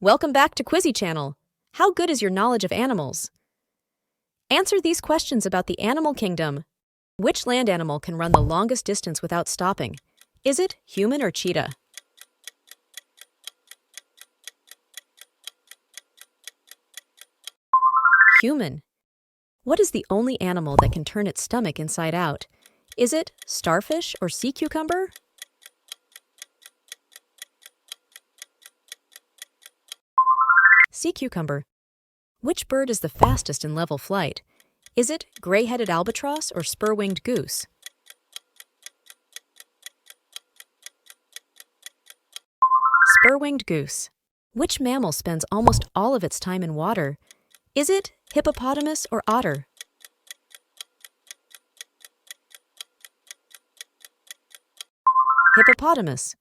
Welcome back to Quizzy Channel. How good is your knowledge of animals? Answer these questions about the animal kingdom. Which land animal can run the longest distance without stopping? Is it human or cheetah? Human. What is the only animal that can turn its stomach inside out? Is it starfish or sea cucumber? Sea cucumber. Which bird is the fastest in level flight? Is it gray-headed albatross or spur-winged goose? Spur-winged goose. Which mammal spends almost all of its time in water? Is it hippopotamus or otter? Hippopotamus.